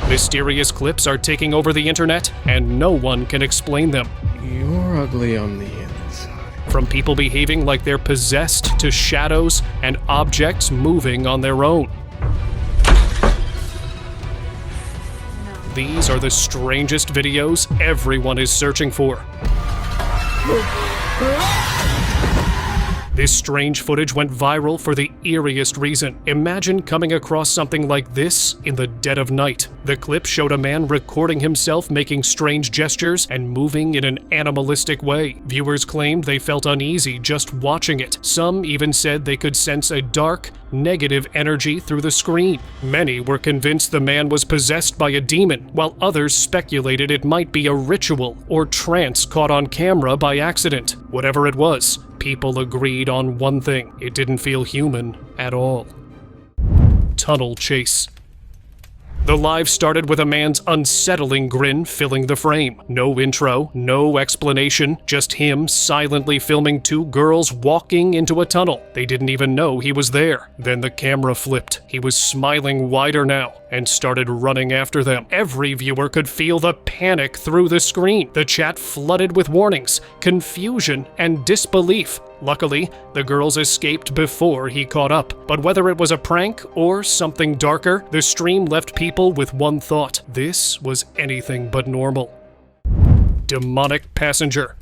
Mysterious clips are taking over the internet, and no one can explain them. You're ugly on the inside. From people behaving like they're possessed to shadows and objects moving on their own. These are the strangest videos everyone is searching for. This strange footage went viral for the eeriest reason. Imagine coming across something like this in the dead of night. The clip showed a man recording himself making strange gestures and moving in an animalistic way. Viewers claimed they felt uneasy just watching it. Some even said they could sense a dark, negative energy through the screen. Many were convinced the man was possessed by a demon, while others speculated it might be a ritual or trance caught on camera by accident. Whatever it was, people agreed on one thing: it didn't feel human at all. Tunnel chase. The live started with a man's unsettling grin filling the frame. No intro, no explanation, just him silently filming two girls walking into a tunnel. They didn't even know he was there. Then the camera flipped. He was smiling wider now and started running after them. Every viewer could feel the panic through the screen. The chat flooded with warnings, confusion, and disbelief. Luckily, the girls escaped before he caught up. But whether it was a prank or something darker, the stream left people with one thought: this was anything but normal. Demonic passenger.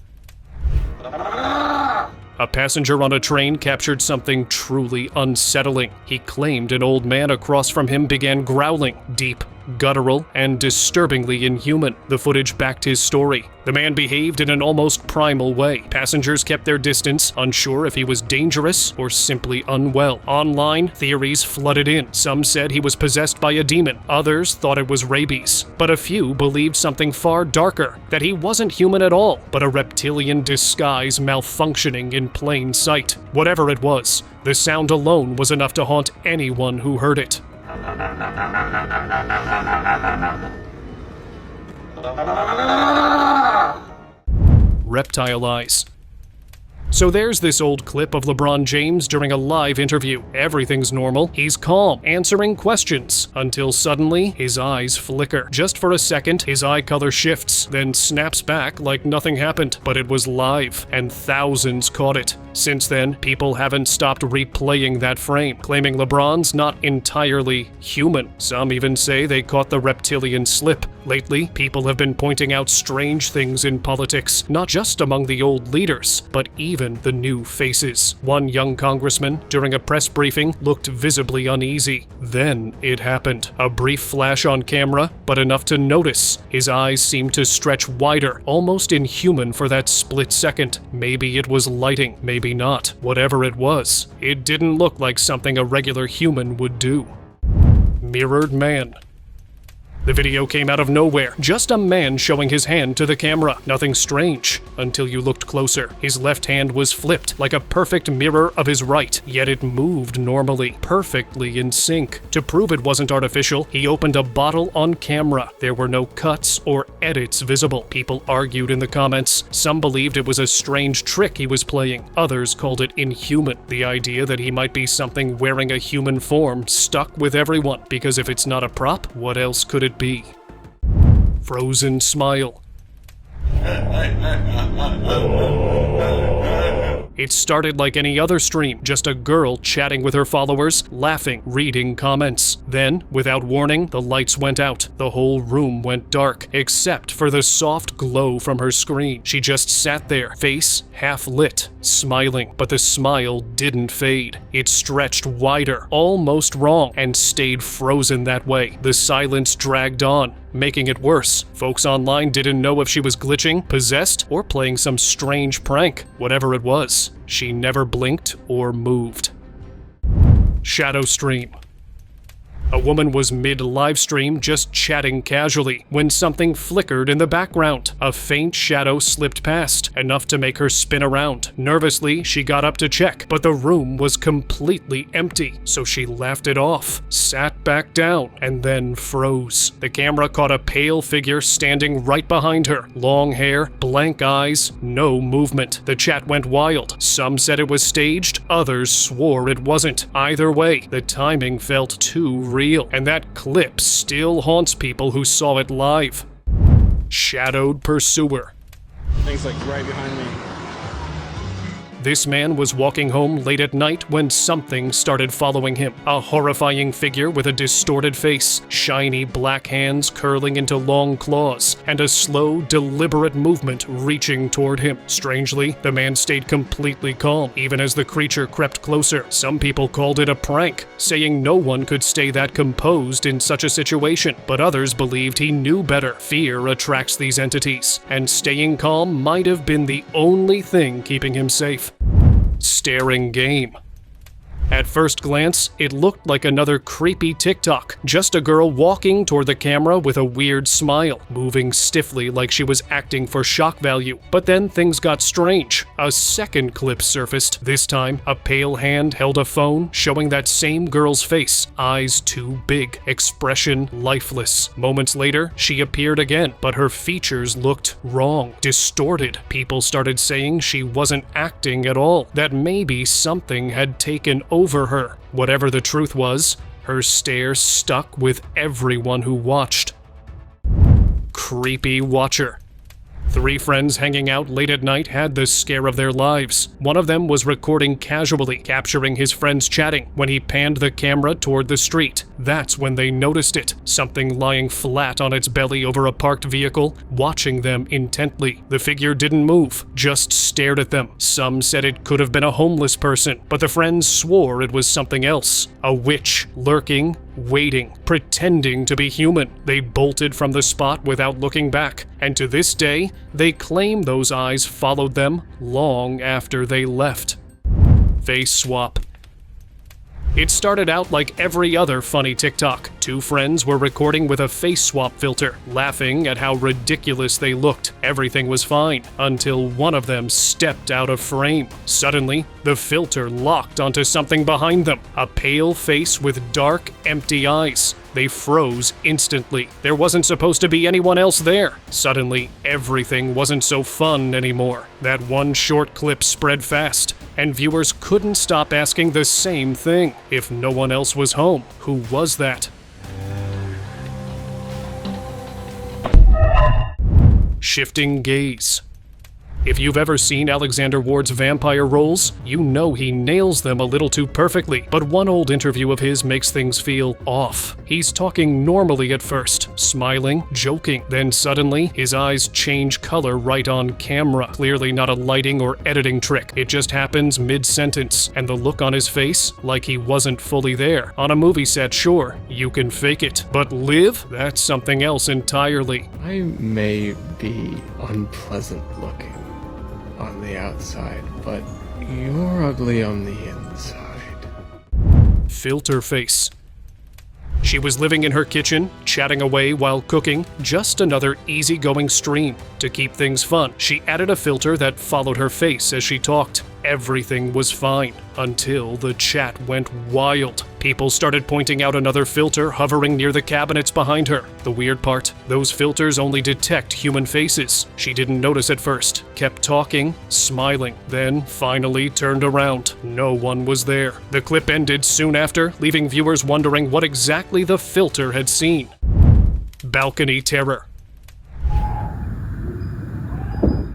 A passenger on a train captured something truly unsettling. He claimed an old man across from him began growling, deep, guttural, and disturbingly inhuman. The footage backed his story. The man behaved in an almost primal way. Passengers kept their distance, unsure if he was dangerous or simply unwell. Online, theories flooded in. Some said he was possessed by a demon. Others thought it was rabies. But a few believed something far darker, that he wasn't human at all, but a reptilian disguise malfunctioning in plain sight. Whatever it was, the sound alone was enough to haunt anyone who heard it. Reptile eyes. So there's this old clip of LeBron James during a live interview. Everything's normal. He's calm, answering questions, until suddenly his eyes flicker. Just for a second, his eye color shifts, then snaps back like nothing happened. But it was live, and thousands caught it. Since then, people haven't stopped replaying that frame, claiming LeBron's not entirely human. Some even say they caught the reptilian slip. Lately, people have been pointing out strange things in politics, not just among the old leaders, but even the new faces. One young congressman, during a press briefing, looked visibly uneasy. Then it happened. A brief flash on camera, but enough to notice. His eyes seemed to stretch wider, almost inhuman for that split second. Maybe it was lighting, maybe not. Whatever it was, it didn't look like something a regular human would do. Mirrored man. The video came out of nowhere, just a man showing his hand to the camera. Nothing strange, until you looked closer. His left hand was flipped, like a perfect mirror of his right, yet it moved normally, perfectly in sync. To prove it wasn't artificial, he opened a bottle on camera. There were no cuts or edits visible. People argued in the comments. Some believed it was a strange trick he was playing. Others called it inhuman. The idea that he might be something wearing a human form stuck with everyone, because if it's not a prop, what else could it be? Frozen smile. It started like any other stream, just a girl chatting with her followers, laughing, reading comments. Then, without warning, the lights went out. The whole room went dark, except for the soft glow from her screen. She just sat there, face half lit, smiling, but the smile didn't fade. It stretched wider, almost wrong, and stayed frozen that way. The silence dragged on, making it worse. Folks online didn't know if she was glitching, possessed, or playing some strange prank. Whatever it was, she never blinked or moved. Shadow stream. A woman was mid-live stream just chatting casually when something flickered in the background. A faint shadow slipped past, enough to make her spin around. Nervously, she got up to check, but the room was completely empty, so she laughed it off, sat back down, and then froze. The camera caught a pale figure standing right behind her. Long hair, blank eyes, no movement. The chat went wild. Some said it was staged, others swore it wasn't. Either way, the timing felt too real. real, and that clip still haunts people who saw it live. Shadowed pursuer. Things like right behind me. This man was walking home late at night when something started following him. A horrifying figure with a distorted face, shiny black hands curling into long claws, and a slow, deliberate movement reaching toward him. Strangely, the man stayed completely calm, even as the creature crept closer. Some people called it a prank, saying no one could stay that composed in such a situation, but others believed he knew better. Fear attracts these entities, and staying calm might have been the only thing keeping him safe. Staring game. At first glance, it looked like another creepy TikTok. Just a girl walking toward the camera with a weird smile, moving stiffly like she was acting for shock value. But then things got strange. A second clip surfaced. This time, a pale hand held a phone, showing that same girl's face. Eyes too big, expression lifeless. Moments later, she appeared again, but her features looked wrong, distorted. People started saying she wasn't acting at all, that maybe something had taken over her. Whatever the truth was, her stare stuck with everyone who watched. Creepy watcher. 3 friends hanging out late at night had the scare of their lives. One of them was recording casually, capturing his friends chatting. When he panned the camera toward the street, that's when they noticed it. Something lying flat on its belly over a parked vehicle, watching them intently. The figure didn't move, just stared at them. Some said it could have been a homeless person, but the friends swore it was something else. A witch, lurking, waiting, pretending to be human. They bolted from the spot without looking back, and to this day, they claim those eyes followed them long after they left. Face swap. It started out like every other funny TikTok. 2 friends were recording with a face swap filter, laughing at how ridiculous they looked. Everything was fine, until one of them stepped out of frame. Suddenly, the filter locked onto something behind them, a pale face with dark, empty eyes. They froze instantly. There wasn't supposed to be anyone else there. Suddenly, everything wasn't so fun anymore. That one short clip spread fast, and viewers couldn't stop asking the same thing. If no one else was home, who was that? Shifting gaze. If you've ever seen Alexander Ward's vampire roles, you know he nails them a little too perfectly, but one old interview of his makes things feel off. He's talking normally at first, smiling, joking, then suddenly his eyes change color right on camera. Clearly not a lighting or editing trick. It just happens mid-sentence, and the look on his face, like he wasn't fully there. On a movie set, sure, you can fake it, but live? That's something else entirely. I may be unpleasant looking on the outside, but you're ugly on the inside. Filter face. She was living in her kitchen, chatting away while cooking, just another easygoing stream. To keep things fun, she added a filter that followed her face as she talked. Everything was fine, until the chat went wild. People started pointing out another filter hovering near the cabinets behind her. The weird part, those filters only detect human faces. She didn't notice at first, kept talking, smiling, then finally turned around. No one was there. The clip ended soon after, leaving viewers wondering what exactly the filter had seen. Balcony terror.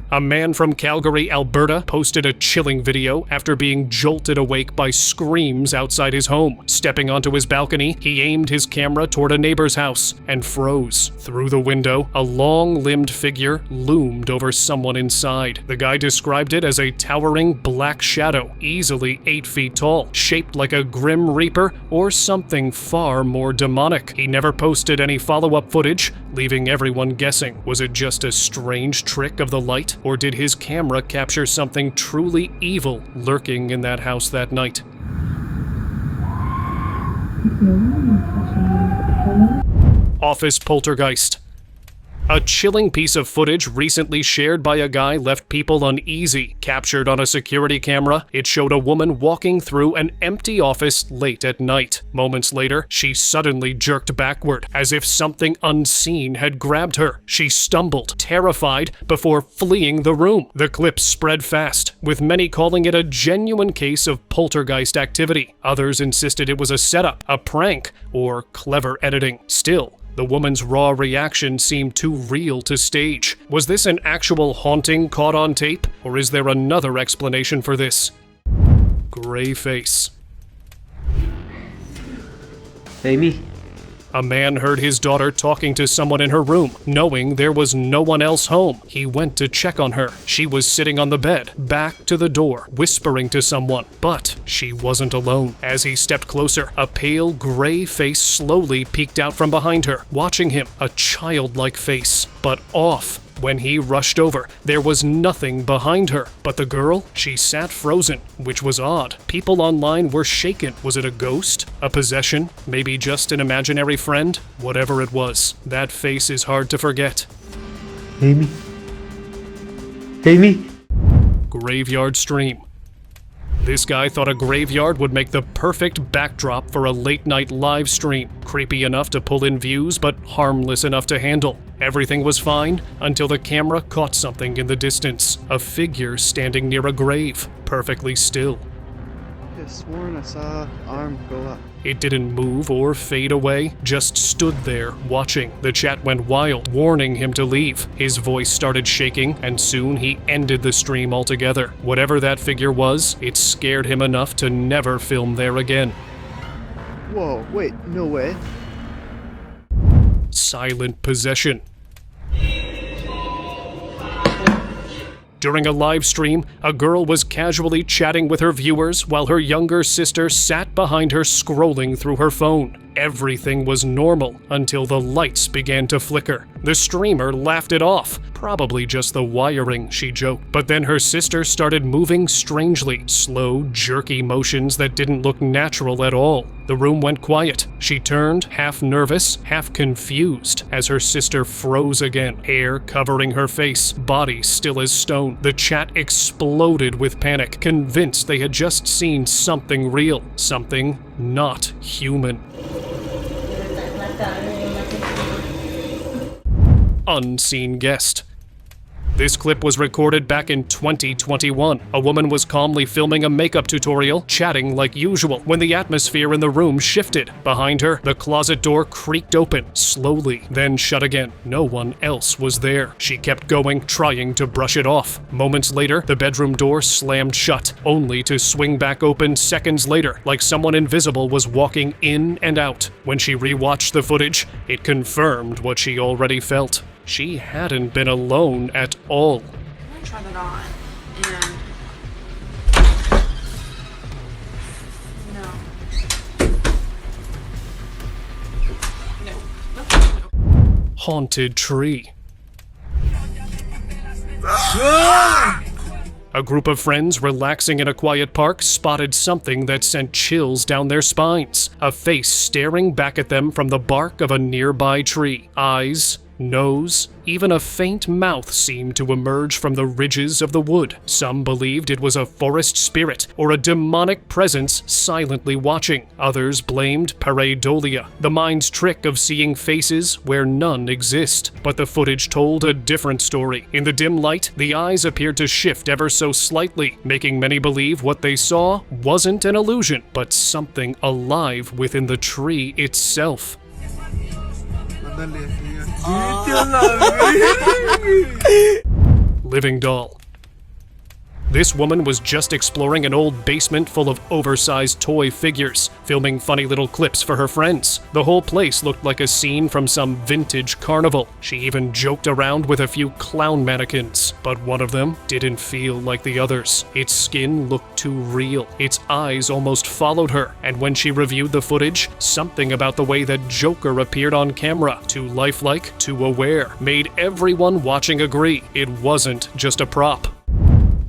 A man from Calgary, Alberta, posted a chilling video after being jolted awake by screams outside his home. Stepping onto his balcony, he aimed his camera toward a neighbor's house and froze. Through the window, a long-limbed figure loomed over someone inside. The guy described it as a towering black shadow, easily 8 feet tall, shaped like a grim reaper or something far more demonic. He never posted any follow-up footage, leaving everyone guessing. Was it just a strange trick of the light? Or did his camera capture something truly evil lurking in that house that night? Office poltergeist. A chilling piece of footage recently shared by a guy left people uneasy. Captured on a security camera, it showed a woman walking through an empty office late at night. Moments later, she suddenly jerked backward, as if something unseen had grabbed her. She stumbled, terrified, before fleeing the room. The clip spread fast, with many calling it a genuine case of poltergeist activity. Others insisted it was a setup, a prank, or clever editing. Still, the woman's raw reaction seemed too real to stage. Was this an actual haunting caught on tape, or is there another explanation for this? Gray face. Amy? A man heard his daughter talking to someone in her room. Knowing there was no one else home, he went to check on her. She was sitting on the bed, back to the door, whispering to someone. But she wasn't alone. As he stepped closer, a pale gray face slowly peeked out from behind her, watching him, a childlike face, but off. When he rushed over, there was nothing behind her. But the girl, she sat frozen, which was odd. People online were shaken. Was it a ghost? A possession? Maybe just an imaginary friend? Whatever it was, that face is hard to forget. Amy? Amy? Graveyard stream. This guy thought a graveyard would make the perfect backdrop for a late-night live stream. Creepy enough to pull in views, but harmless enough to handle. Everything was fine until the camera caught something in the distance. A figure standing near a grave, perfectly still. I could have sworn I saw an arm go up. It didn't move or fade away, just stood there, watching. The chat went wild, warning him to leave. His voice started shaking, and soon he ended the stream altogether. Whatever that figure was, it scared him enough to never film there again. Whoa, wait, no way. Silent possession. During a live stream, a girl was casually chatting with her viewers while her younger sister sat behind her scrolling through her phone. Everything was normal until the lights began to flicker. The streamer laughed it off. Probably just the wiring, she joked. But then her sister started moving strangely, slow, jerky motions that didn't look natural at all. The room went quiet. She turned, half nervous, half confused, as her sister froze again, hair covering her face, body still as stone. The chat exploded with panic, convinced they had just seen something real, something not human. Unseen guest. This clip was recorded back in 2021. A woman was calmly filming a makeup tutorial, chatting like usual, when the atmosphere in the room shifted. Behind her, the closet door creaked open, slowly, then shut again. No one else was there. She kept going, trying to brush it off. Moments later, the bedroom door slammed shut, only to swing back open seconds later, like someone invisible was walking in and out. When she rewatched the footage, it confirmed what she already felt. She hadn't been alone at all. I'm gonna try that on, and no. Haunted tree. A group of friends relaxing in a quiet park spotted something that sent chills down their spines. A face staring back at them from the bark of a nearby tree. Eyes, nose, even a faint mouth seemed to emerge from the ridges of the wood. Some believed it was a forest spirit or a demonic presence silently watching. Others blamed pareidolia, the mind's trick of seeing faces where none exist. But the footage told a different story. In the dim light, the eyes appeared to shift ever so slightly, making many believe what they saw wasn't an illusion, but something alive within the tree itself. Living doll. This woman was just exploring an old basement full of oversized toy figures, filming funny little clips for her friends. The whole place looked like a scene from some vintage carnival. She even joked around with a few clown mannequins, but one of them didn't feel like the others. Its skin looked too real. Its eyes almost followed her, and when she reviewed the footage, something about the way that Joker appeared on camera, too lifelike, too aware, made everyone watching agree it wasn't just a prop.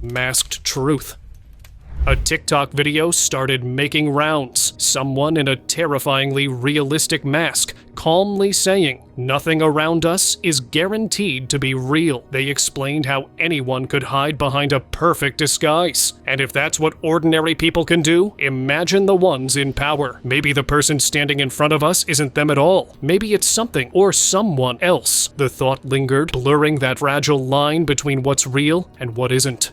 Masked truth. A TikTok video started making rounds. Someone in a terrifyingly realistic mask calmly saying, "Nothing around us is guaranteed to be real." They explained how anyone could hide behind a perfect disguise. And if that's what ordinary people can do, imagine the ones in power. Maybe the person standing in front of us isn't them at all. Maybe it's something or someone else. The thought lingered, blurring that fragile line between what's real and what isn't.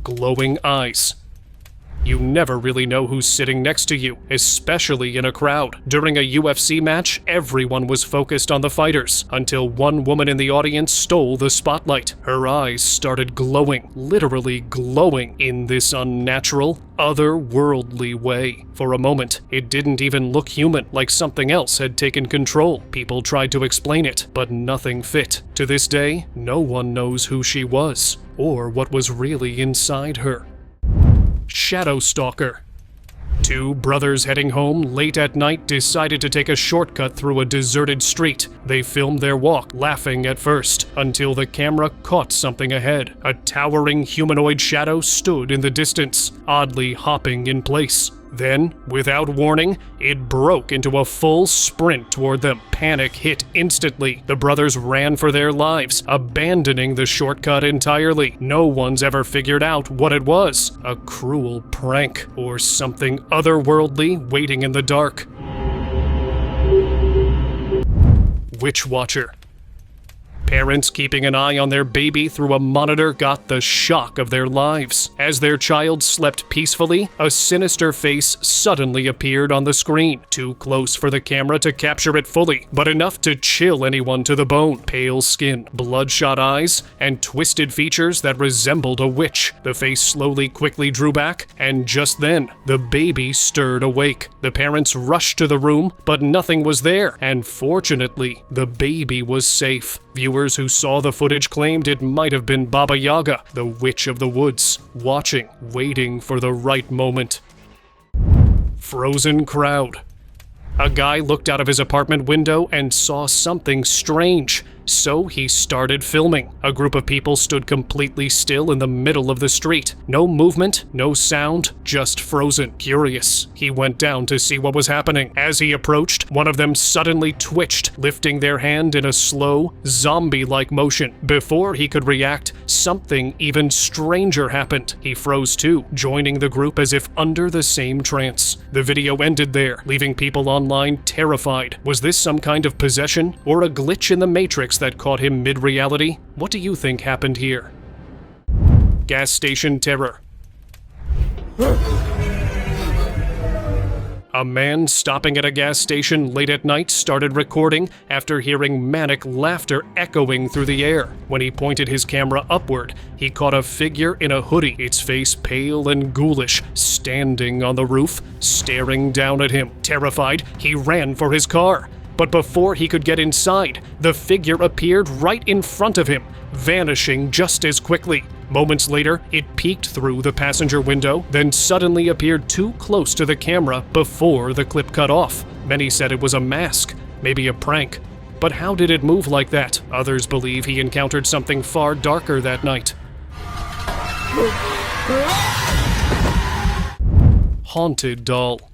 Glowing eyes. You never really know who's sitting next to you, especially in a crowd. During a UFC match, everyone was focused on the fighters, until one woman in the audience stole the spotlight. Her eyes started glowing, literally glowing, in this unnatural, otherworldly way. For a moment, it didn't even look human, like something else had taken control. People tried to explain it, but nothing fit. To this day, no one knows who she was, or what was really inside her. Shadow Stalker. Two brothers heading home late at night decided to take a shortcut through a deserted street. They filmed their walk, laughing at first, until the camera caught something ahead. A towering humanoid shadow stood in the distance, oddly hopping in place. Then, without warning, it broke into a full sprint toward them. Panic hit instantly. The brothers ran for their lives, abandoning the shortcut entirely. No one's ever figured out what it was. A cruel prank, or something otherworldly waiting in the dark. Witch Watcher. Parents keeping an eye on their baby through a monitor got the shock of their lives. As their child slept peacefully, a sinister face suddenly appeared on the screen. Too close for the camera to capture it fully, but enough to chill anyone to the bone. Pale skin, bloodshot eyes, and twisted features that resembled a witch. The face slowly, quickly drew back, and just then, the baby stirred awake. The parents rushed to the room, but nothing was there, and fortunately, the baby was safe. Viewers who saw the footage claimed it might have been Baba Yaga, the witch of the woods, watching, waiting for the right moment. Frozen crowd. A guy looked out of his apartment window and saw something strange. So he started filming. A group of people stood completely still in the middle of the street. No movement, no sound, just frozen. Curious, he went down to see what was happening. As he approached, one of them suddenly twitched, lifting their hand in a slow, zombie-like motion. Before he could react, something even stranger happened. He froze too, joining the group as if under the same trance. The video ended there, leaving people online terrified. Was this some kind of possession, or a glitch in the Matrix that caught him mid-reality? What do you think happened here? Gas station terror. A man stopping at a gas station late at night started recording after hearing manic laughter echoing through the air. When he pointed his camera upward, he caught a figure in a hoodie, its face pale and ghoulish, standing on the roof, staring down at him. Terrified, he ran for his car. But before he could get inside, the figure appeared right in front of him, vanishing just as quickly. Moments later, it peeked through the passenger window, then suddenly appeared too close to the camera before the clip cut off. Many said it was a mask, maybe a prank. But how did it move like that? Others believe he encountered something far darker that night. Haunted doll.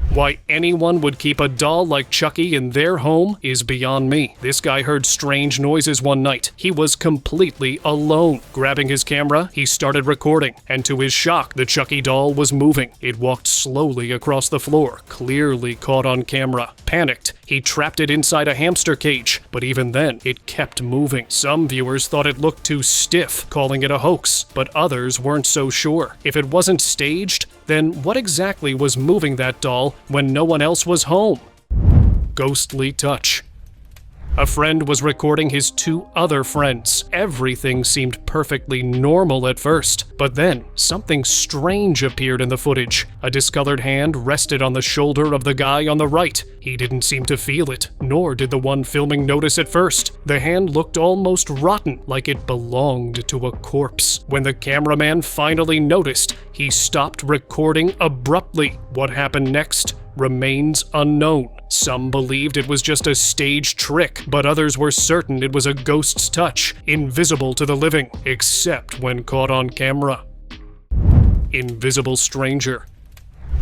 Why anyone would keep a doll like Chucky in their home is beyond me. This guy heard strange noises one night. He was completely alone. Grabbing his camera, he started recording, and to his shock, the Chucky doll was moving. It walked slowly across the floor, clearly caught on camera. Panicked, he trapped it inside a hamster cage, but even then, it kept moving. Some viewers thought it looked too stiff, calling it a hoax, but others weren't so sure. If it wasn't staged, then what exactly was moving that doll when no one else was home? Ghostly touch. A friend was recording his two other friends. Everything seemed perfectly normal at first, but then something strange appeared in the footage. A discolored hand rested on the shoulder of the guy on the right. He didn't seem to feel it, nor did the one filming notice at first. The hand looked almost rotten, like it belonged to a corpse. When the cameraman finally noticed, he stopped recording abruptly. What happened next remains unknown. Some believed it was just a stage trick, but others were certain it was a ghost's touch, invisible to the living, except when caught on camera. Invisible stranger.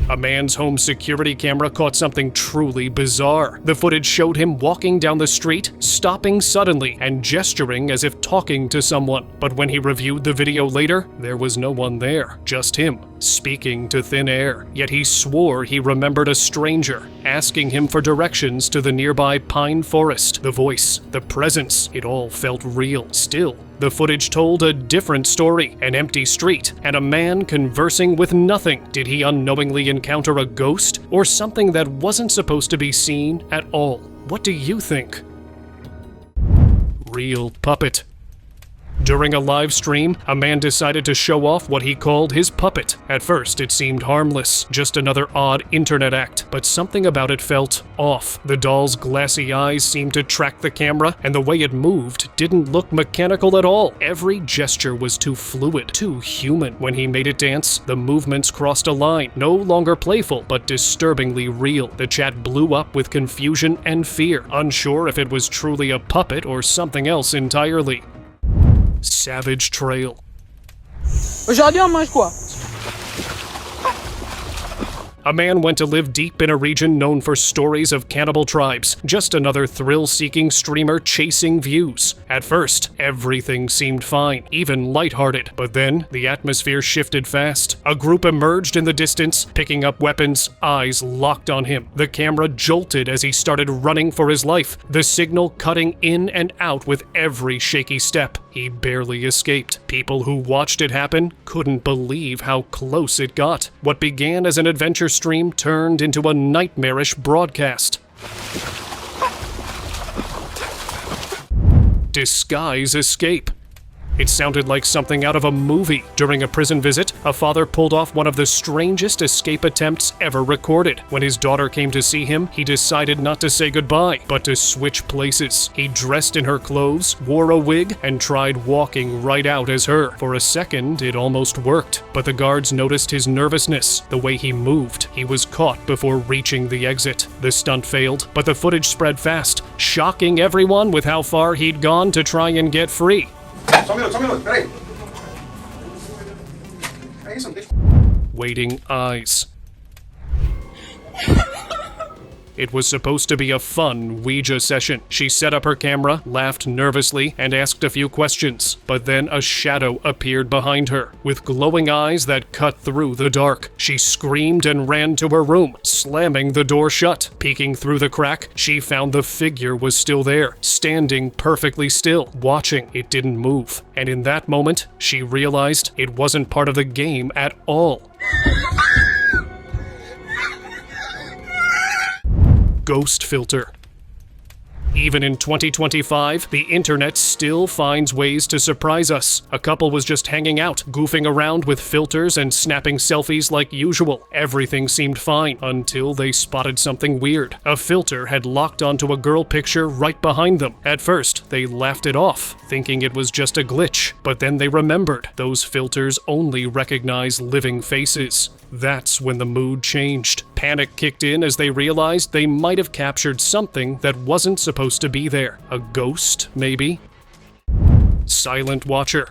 A man's home security camera caught something truly bizarre. The footage showed him walking down the street, stopping suddenly, and gesturing as if talking to someone. But when he reviewed the video later, there was no one there, just him, speaking to thin air. Yet he swore he remembered a stranger, asking him for directions to the nearby pine forest. The voice, the presence, it all felt real. Still, the footage told a different story, an empty street, and a man conversing with nothing. Did he unknowingly encounter a ghost, or something that wasn't supposed to be seen at all? What do you think? Real puppet. During a live stream, a man decided to show off what he called his puppet. At first, it seemed harmless, just another odd internet act, but something about it felt off. The doll's glassy eyes seemed to track the camera, and the way it moved didn't look mechanical at all. Every gesture was too fluid, too human. When he made it dance, the movements crossed a line, no longer playful, but disturbingly real. The chat blew up with confusion and fear, unsure if it was truly a puppet or something else entirely. Savage trail. Aujourd'hui, on mange quoi? A man went to live deep in a region known for stories of cannibal tribes, just another thrill-seeking streamer chasing views. At first, everything seemed fine, even lighthearted, but then the atmosphere shifted fast. A group emerged in the distance, picking up weapons, eyes locked on him. The camera jolted as he started running for his life, the signal cutting in and out with every shaky step. He barely escaped. People who watched it happen couldn't believe how close it got. What began as an adventure stream turned into a nightmarish broadcast. Disguise escape. It sounded like something out of a movie. During a prison visit, a father pulled off one of the strangest escape attempts ever recorded. When his daughter came to see him, he decided not to say goodbye, but to switch places. He dressed in her clothes, wore a wig, and tried walking right out as her. For a second, it almost worked, but the guards noticed his nervousness, the way he moved. He was caught before reaching the exit. The stunt failed, but the footage spread fast, shocking everyone with how far he'd gone to try and get free. Waiting eyes. It was supposed to be a fun Ouija session. She set up her camera, laughed nervously, and asked a few questions. But then a shadow appeared behind her, with glowing eyes that cut through the dark. She screamed and ran to her room, slamming the door shut. Peeking through the crack, she found the figure was still there, standing perfectly still, watching. It didn't move. And in that moment, she realized it wasn't part of the game at all. Ghost filter. Even in 2025, the internet still finds ways to surprise us. A couple was just hanging out, goofing around with filters and snapping selfies like usual. Everything seemed fine until they spotted something weird. A filter had locked onto a girl picture right behind them. At first, they laughed it off, thinking it was just a glitch. But then they remembered those filters only recognize living faces. That's when the mood changed. Panic kicked in as they realized they might have captured something that wasn't supposed to be there. A ghost, maybe? Silent watcher.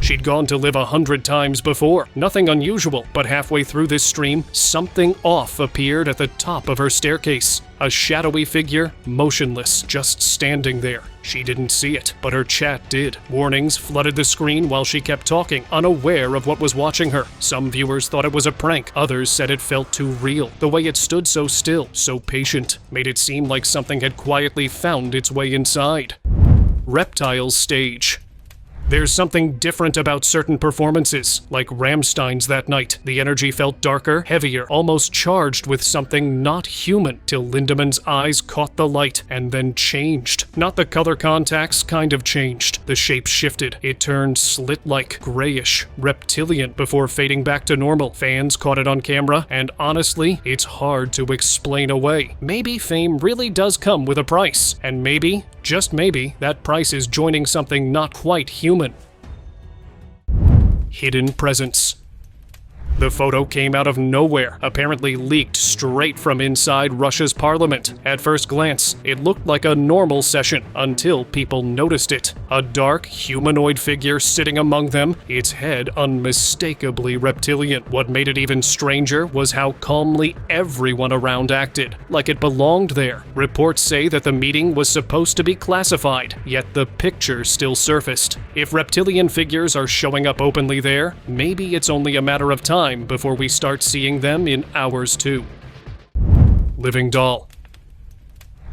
She'd gone to live 100 times before. Nothing unusual, but halfway through this stream, something off appeared at the top of her staircase. A shadowy figure, motionless, just standing there. She didn't see it, but her chat did. Warnings flooded the screen while she kept talking, unaware of what was watching her. Some viewers thought it was a prank. Others said it felt too real. The way it stood so still, so patient, made it seem like something had quietly found its way inside. Reptile stage. There's something different about certain performances, like Rammstein's that night. The energy felt darker, heavier, almost charged with something not human, till Lindemann's eyes caught the light and then changed. Not the color contacts kind of changed. The shape shifted. It turned slit-like, grayish, reptilian before fading back to normal. Fans caught it on camera, and honestly, it's hard to explain away. Maybe fame really does come with a price, and maybe, just maybe, that price is joining something not quite human. Hidden presence. The photo came out of nowhere, apparently leaked straight from inside Russia's parliament. At first glance, it looked like a normal session until people noticed it. A dark, humanoid figure sitting among them, its head unmistakably reptilian. What made it even stranger was how calmly everyone around acted, like it belonged there. Reports say that the meeting was supposed to be classified, yet the picture still surfaced. If reptilian figures are showing up openly there, maybe it's only a matter of time before we start seeing them in ours too. Living doll.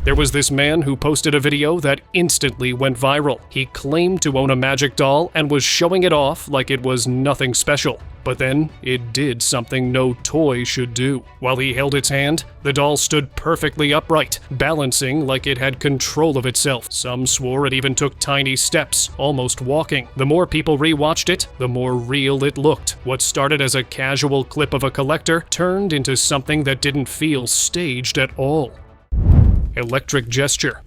There was this man who posted a video that instantly went viral. He claimed to own a magic doll and was showing it off like it was nothing special. But then, it did something no toy should do. While he held its hand, the doll stood perfectly upright, balancing like it had control of itself. Some swore it even took tiny steps, almost walking. The more people rewatched it, the more real it looked. What started as a casual clip of a collector turned into something that didn't feel staged at all. Electric gesture.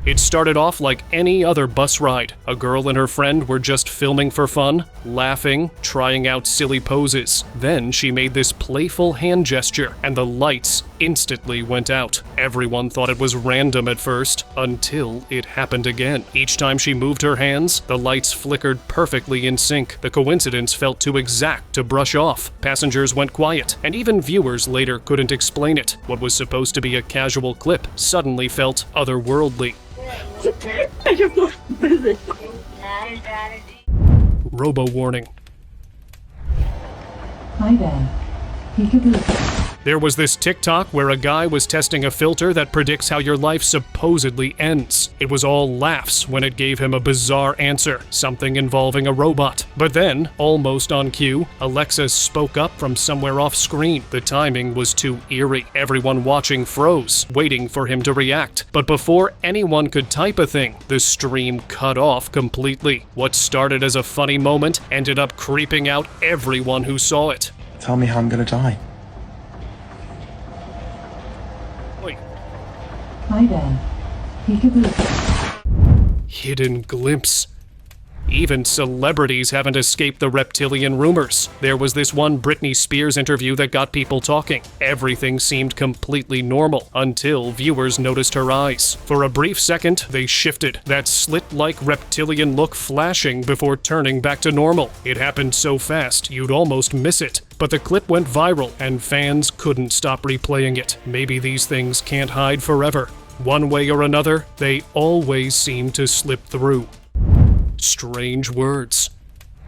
It started off like any other bus ride. A girl and her friend were just filming for fun, laughing, trying out silly poses. Then she made this playful hand gesture, and the lights instantly went out. Everyone thought it was random at first, until it happened again. Each time she moved her hands, the lights flickered perfectly in sync. The coincidence felt too exact to brush off. Passengers went quiet, and even viewers later couldn't explain it. What was supposed to be a casual clip suddenly felt otherworldly. Robo warning. Hi there. Peekaboo. There was this TikTok where a guy was testing a filter that predicts how your life supposedly ends. It was all laughs when it gave him a bizarre answer, something involving a robot. But then, almost on cue, Alexa spoke up from somewhere off screen. The timing was too eerie. Everyone watching froze, waiting for him to react. But before anyone could type a thing, the stream cut off completely. What started as a funny moment ended up creeping out everyone who saw it. Tell me how I'm gonna die. Hi there. Peekaboo. Hidden glimpse. Even celebrities haven't escaped the reptilian rumors. There was this one Britney Spears interview that got people talking. Everything seemed completely normal until viewers noticed her eyes. For a brief second, they shifted, that slit-like reptilian look flashing before turning back to normal. It happened so fast, you'd almost miss it. But the clip went viral, and fans couldn't stop replaying it. Maybe these things can't hide forever. One way or another, they always seem to slip through. Strange words.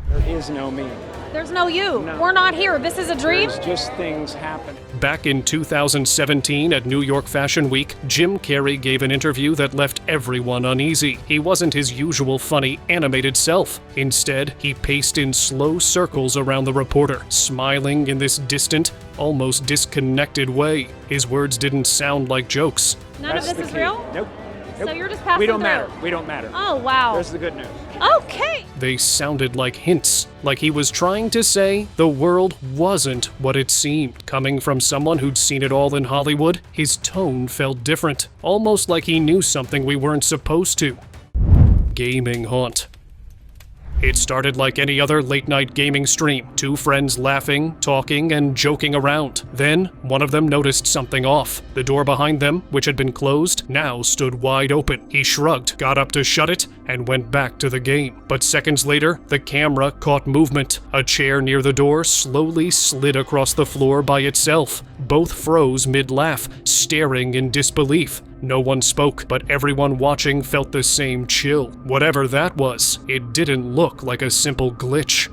There is no me. There's no you. No. We're not here. This is a dream. There's just things happening. Back in 2017 at New York Fashion Week, Jim Carrey gave an interview that left everyone uneasy. He wasn't his usual funny, animated self. Instead, he paced in slow circles around the reporter, smiling in this distant, almost disconnected way. His words didn't sound like jokes. None That's of this the is key. real? Nope. So you're just passing We don't through. matter. We don't matter. Oh, wow. There's the good news. Okay. They sounded like hints, like he was trying to say the world wasn't what it seemed. Coming from someone who'd seen it all in Hollywood, his tone felt different, almost like he knew something we weren't supposed to. Gaming haunt. It started like any other late-night gaming stream, two friends laughing, talking, and joking around. Then, one of them noticed something off. The door behind them, which had been closed, now stood wide open. He shrugged, got up to shut it, and went back to the game. But seconds later, the camera caught movement. A chair near the door slowly slid across the floor by itself. Both froze mid-laugh, staring in disbelief. No one spoke, but everyone watching felt the same chill. Whatever that was, it didn't look like a simple glitch.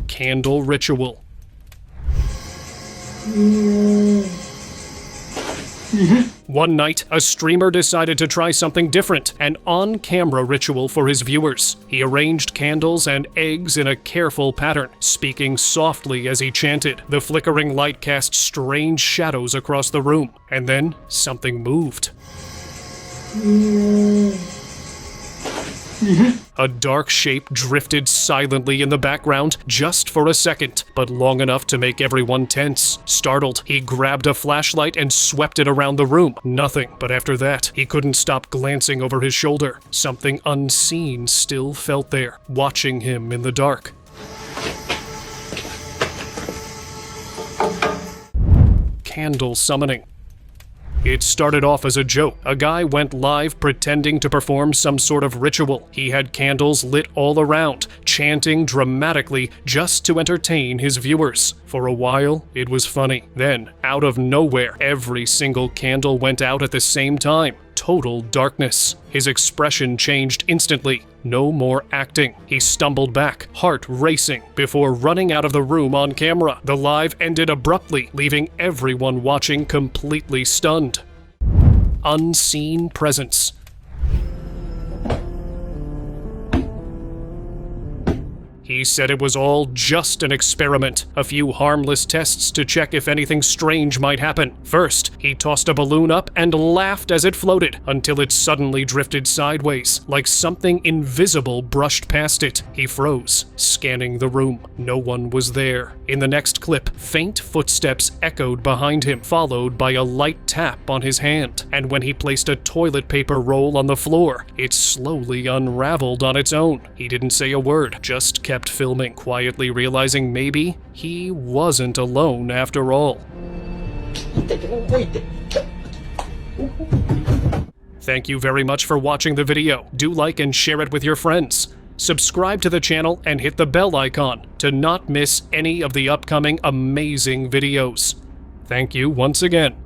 Candle ritual. One night, a streamer decided to try something different, an on-camera ritual for his viewers. He arranged candles and eggs in a careful pattern, speaking softly as he chanted. The flickering light cast strange shadows across the room, and then something moved. A dark shape drifted silently in the background just for a second, but long enough to make everyone tense. Startled, he grabbed a flashlight and swept it around the room. Nothing, but after that, he couldn't stop glancing over his shoulder. Something unseen still felt there, watching him in the dark. Candle summoning. It started off as a joke. A guy went live pretending to perform some sort of ritual. He had candles lit all around, chanting dramatically just to entertain his viewers. For a while, it was funny. Then, out of nowhere, every single candle went out at the same time. Total darkness. His expression changed instantly. No more acting. He stumbled back, heart racing, before running out of the room on camera. The live ended abruptly, leaving everyone watching completely stunned. Unseen presence. He said it was all just an experiment, a few harmless tests to check if anything strange might happen. First, he tossed a balloon up and laughed as it floated, until it suddenly drifted sideways, like something invisible brushed past it. He froze, scanning the room. No one was there. In the next clip, faint footsteps echoed behind him, followed by a light tap on his hand. And when he placed a toilet paper roll on the floor, it slowly unraveled on its own. He didn't say a word, just kept filming, quietly realizing maybe he wasn't alone after all. Thank you very much for watching the video. Do like and share it with your friends. Subscribe to the channel and hit the bell icon to not miss any of the upcoming amazing videos. Thank you once again.